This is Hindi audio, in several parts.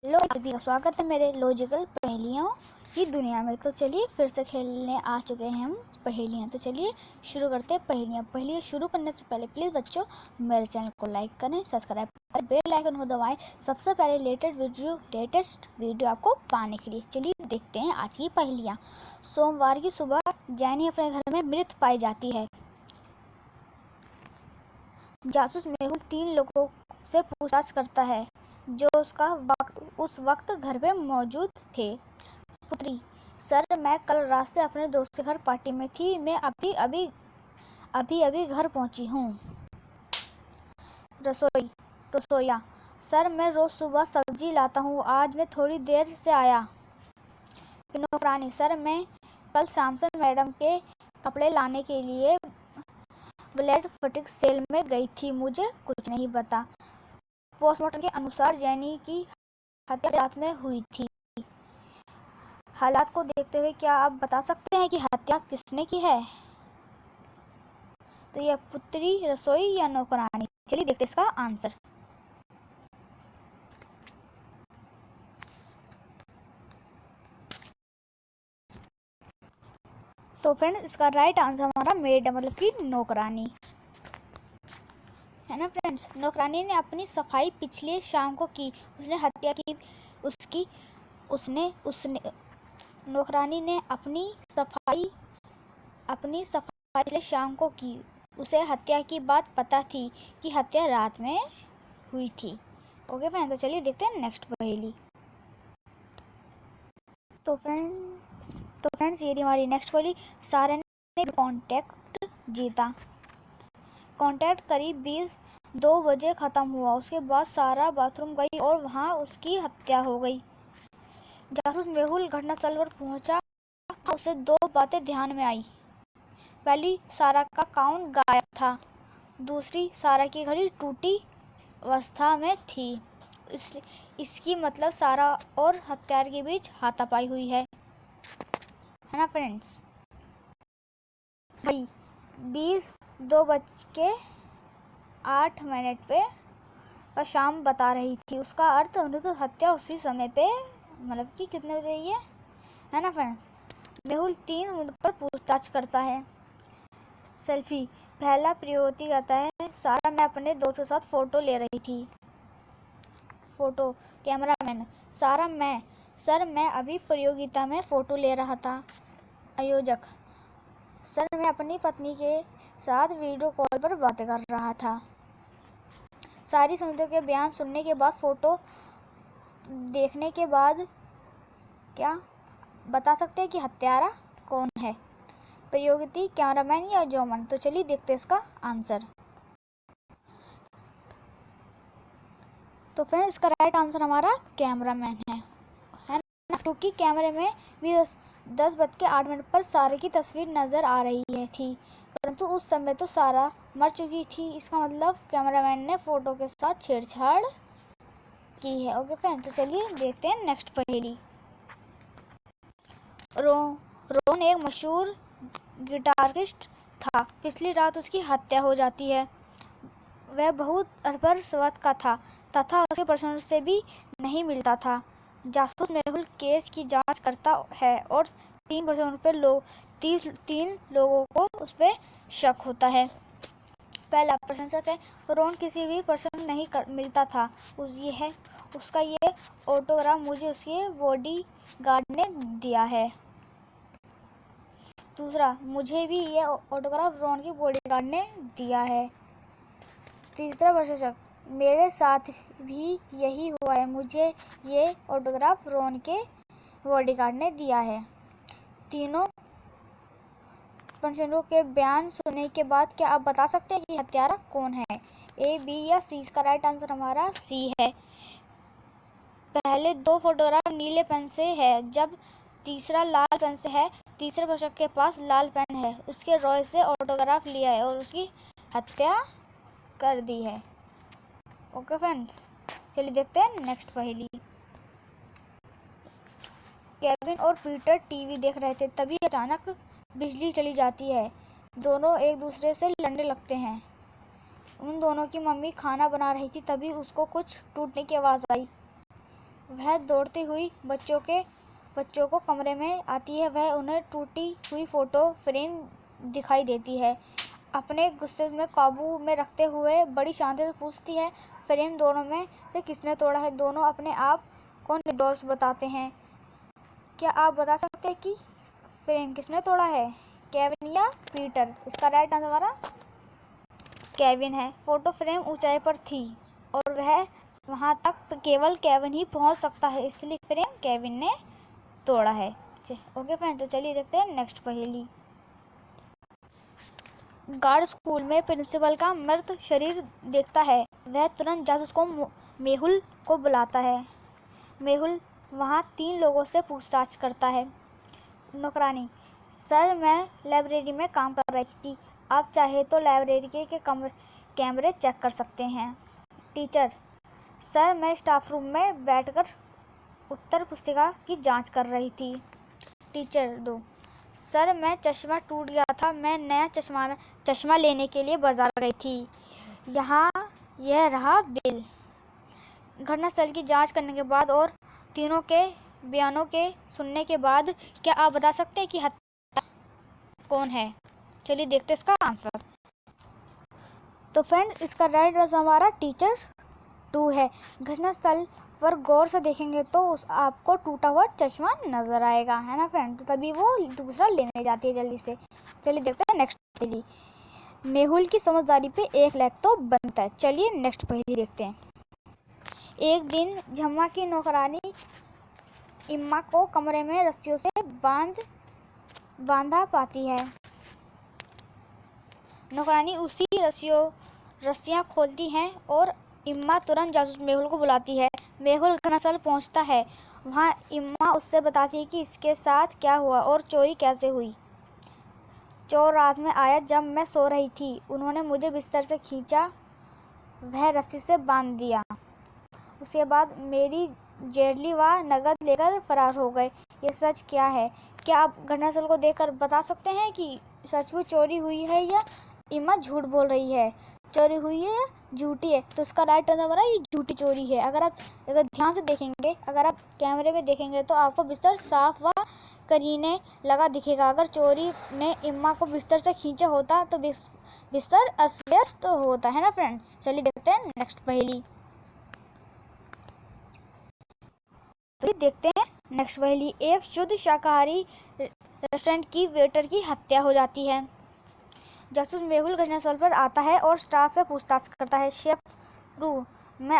हेलो सभी का स्वागत है मेरे लॉजिकल पहेलियों की दुनिया में। तो चलिए फिर से खेलने आ चुके हैं हम पहेलियाँ। तो चलिए शुरू करते हैं पहेलियाँ शुरू करने से पहले प्लीज़ बच्चों मेरे चैनल को लाइक करें, सब्सक्राइब करें, बेल आइकन को दबाएं सबसे पहले लेटेस्ट वीडियो आपको पाने के लिए। चलिए देखते हैं आज की पहेलियाँ। सोमवार की सुबह जैनी अपने घर में मृत पाई जाती है। जासूस मेहुल 3 लोगों से पूछताछ करता है जो उस वक्त घर पे मौजूद थे। पुत्री: सर, मैं कल रात से अपने दोस्त के घर पार्टी में थी। मैं अभी घर पहुंची हूँ। रसोइया: सर, मैं रोज सुबह सब्जी लाता हूँ, आज मैं थोड़ी देर से आया। नौकरानी: सर, मैं कल शाम से मैडम के कपड़े लाने के लिए ब्लेड फटिक सेल में गई थी, मुझे कुछ नहीं पता। पोस्टमार्टम के अनुसार जैनी की हत्या रात में हुई थी। हालात को देखते हुए क्या आप बता सकते हैं कि हत्या किसने की है? तो यह पुत्री, रसोई या नौकरानी? चलिए देखते हैं इसका आंसर। तो फ्रेंड्स, इसका राइट आंसर हमारा मेड मतलब कि नौकरानी है ना फ्रेंड्स। नौकरानी ने अपनी सफाई पिछली शाम को की। उसने हत्या की नौकरानी ने अपनी सफाई पिछले शाम को की। उसे हत्या की बात पता थी कि हत्या रात में हुई थी। ओके फ्रेंड्स, तो चलिए देखते हैं नेक्स्ट पहेली। तो फ्रेंड्स ये हमारी नेक्स्ट पहेली। सारा ने कॉन्ट्रैक्ट जीता। कॉन्ट्रैक्ट करीब 2 बजे खत्म हुआ। उसके बाद सारा बाथरूम गई और वहां उसकी हत्या हो गई। जासूस मेहुल घटनास्थल पर पहुंचा। उसे 2 बातें ध्यान में आई। पहली, सारा का काउंट गायब था। दूसरी, सारा की घड़ी टूटी अवस्था में थी। इसकी मतलब सारा और हत्यारे के बीच हाथापाई हुई है ना फ्रेंड्स। घड़ी 2:08 पे शाम बता रही थी। उसका अर्थ तो हत्या उसी समय पे मतलब कि कितने बजे हुई है ना फ्रेंड्स। मेहुल 3 मुद्दों पर पूछताछ करता है। सेल्फी: पहला प्रियोती कहता है, सारा मैं अपने दोस्त के साथ फोटो ले रही थी। फोटो कैमरामैन: सर मैं अभी प्रतियोगिता में फोटो ले रहा था। आयोजक: सर मैं अपनी पत्नी के साथ वीडियो कॉल पर बातें कर रहा था। सारी संगतियों के बयान सुनने के बाद फोटो देखने के बाद क्या बता सकते हैं कि हत्यारा कौन है? प्रतियोगी, कैमरामैन या जोमन? तो चलिए देखते हैं इसका आंसर। तो फ्रेंड्स इसका राइट आंसर हमारा कैमरामैन है ना, क्योंकि कैमरे में भी 10:08 पर सारा की तस्वीर नजर आ रही थी, परंतु उस समय तो सारा मर चुकी थी। इसका मतलब कैमरामैन ने फोटो के साथ छेड़छाड़ की है। ओके फ्रेंड्स, तो चलिए देखते हैं नेक्स्ट पहेली। रोन एक मशहूर गिटारिस्ट था। पिछली रात उसकी हत्या हो जाती है। वह बहुत अरबर स्वाद का था तथा उसके प्रश्नों से भी नहीं मिलता था। जासूस मेहुल केस की जांच करता है और 3 लोगों को उस पर शक होता है। पहला प्रशंसक है। रोन किसी भी प्रश्न नहीं मिलता था। उसका ये ऑटोग्राफ मुझे उसके बॉडीगार्ड ने दिया है। दूसरा, मुझे भी ये ऑटोग्राफ रोन के बॉडीगार्ड ने दिया है। तीसरा प्रशंसक, मेरे साथ भी यही हुआ है, मुझे ये ऑटोग्राफ रोन के बॉडीगार्ड ने दिया है। तीनों प्रशंसकों के बयान सुनने के बाद क्या आप बता सकते हैं कि हत्यारा कौन है? ए, बी या सी? इसका राइट आंसर हमारा सी है। पहले 2 फोटोग्राफ नीले पेन से है, जब तीसरा लाल पेन से है। तीसरे प्रशंसक के पास लाल पेन है, उसके रॉय से ऑटोग्राफ लिया है और उसकी हत्या कर दी है। ओके फ्रेंड्स, चलिए देखते हैं नेक्स्ट पहेली। केविन और पीटर टीवी देख रहे थे, तभी अचानक बिजली चली जाती है। दोनों एक दूसरे से लड़ने लगते हैं। उन दोनों की मम्मी खाना बना रही थी, तभी उसको कुछ टूटने की आवाज़ आई। वह दौड़ती हुई बच्चों को कमरे में आती है। वह उन्हें टूटी हुई फोटो फ्रेम दिखाई देती है। अपने गुस्से में काबू में रखते हुए बड़ी शांति से पूछती है, फ्रेम दोनों में से किसने तोड़ा है? दोनों अपने आप को निर्दोष बताते हैं। क्या आप बता सकते हैं कि फ्रेम किसने तोड़ा है, केविन या पीटर? इसका राइट आंसर हमारा केविन है। फोटो फ्रेम ऊंचाई पर थी और वह वहां तक केवल केविन ही पहुंच सकता है, इसलिए फ्रेम केविन ने तोड़ा है। ओके फ्रेंड्स, तो चलिए देखते हैं नेक्स्ट पहेली। गार्ड स्कूल में प्रिंसिपल का मृत शरीर देखता है। वह तुरंत जासूस को मेहुल को बुलाता है। मेहुल वहां 3 लोगों से पूछताछ करता है। नौकरानी, सर मैं लाइब्रेरी में काम कर रही थी, आप चाहे तो लाइब्रेरी के कैमरे चेक कर सकते हैं। टीचर, सर मैं स्टाफ रूम में बैठकर उत्तर पुस्तिका की जांच कर रही थी। टीचर 2, सर मैं चश्मा टूट गया था, मैं नया चश्मा लेने के लिए बाजार गई थी। यहाँ यह रहा बिल। घटनास्थल की जांच करने के बाद और तीनों के बयानों के सुनने के बाद क्या आप बता सकते हैं कि हत्या कौन है? चलिए देखते हैं इसका आंसर। तो फ्रेंड्स, इसका राइट आंसर हमारा टीचर 2 है। घटनास्थल पर गौर से देखेंगे तो आपको टूटा हुआ चश्मा नजर आएगा, है ना फ्रेंड? तो तभी वो दूसरा लेने जाती है जल्दी से। चलिए देखते हैं नेक्स्ट पहेली। मेहुल की समझदारी पे 1 लाख तो बनता है। चलिए नेक्स्ट पहेली देखते हैं। एक दिन झम्मा की नौकरानी इम्मा को कमरे में रस्सियों से बांधा पाती है। नौकरानी उसी रस्सियां खोलती हैं और इम्मा तुरंत जासूस मेहुल को बुलाती है। मेहुल घटनास्थल पहुंचता है। वहां इम्मा उससे बताती है कि इसके साथ क्या हुआ और चोरी कैसे हुई। चोर रात में आया जब मैं सो रही थी, उन्होंने मुझे बिस्तर से खींचा, वह रस्सी से बांध दिया। उसके बाद मेरी जेडली व नगद लेकर फरार हो गए। ये सच क्या है? क्या आप घटनास्थल को देखकर बता सकते हैं कि सचमुच चोरी हुई है या इम्मा झूठ बोल रही है? चोरी हुई है या झूठी है? तो उसका राइट आंसर हमारा ये झूठी चोरी है। अगर ध्यान से देखेंगे, अगर आप कैमरे में देखेंगे तो आपको बिस्तर साफ व करीने लगा दिखेगा। अगर चोरी ने इम्मा को बिस्तर से खींचा होता तो बिस्तर अस्त होता, है ना फ्रेंड्स? चलिए देखते हैं नेक्स्ट पहेली। तो देखते हैं नेक्स्ट पहेली। एक शुद्ध शाकाहारी रेस्टोरेंट की वेटर की हत्या हो जाती है। जासूस मेहुल घटनास्थल पर आता है और स्टाफ से पूछताछ करता है। शेफ रू, मैं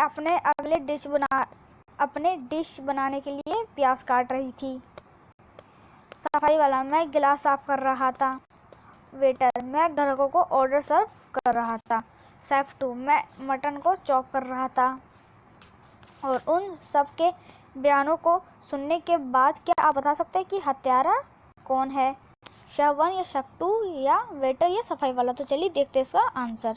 अपने डिश बनाने के लिए प्याज काट रही थी। सफाई वाला, मैं गिलास साफ कर रहा था। वेटर, मैं ग्राहकों को ऑर्डर सर्व कर रहा था। शेफ 2, मैं मटन को चॉप कर रहा था। और उन सब के बयानों को सुनने के बाद क्या आप बता सकते हैं कि हत्यारा कौन है? शेफ 1 या शेफ 2 या वेटर या सफाई वाला? तो चलिए देखते हैं इसका आंसर।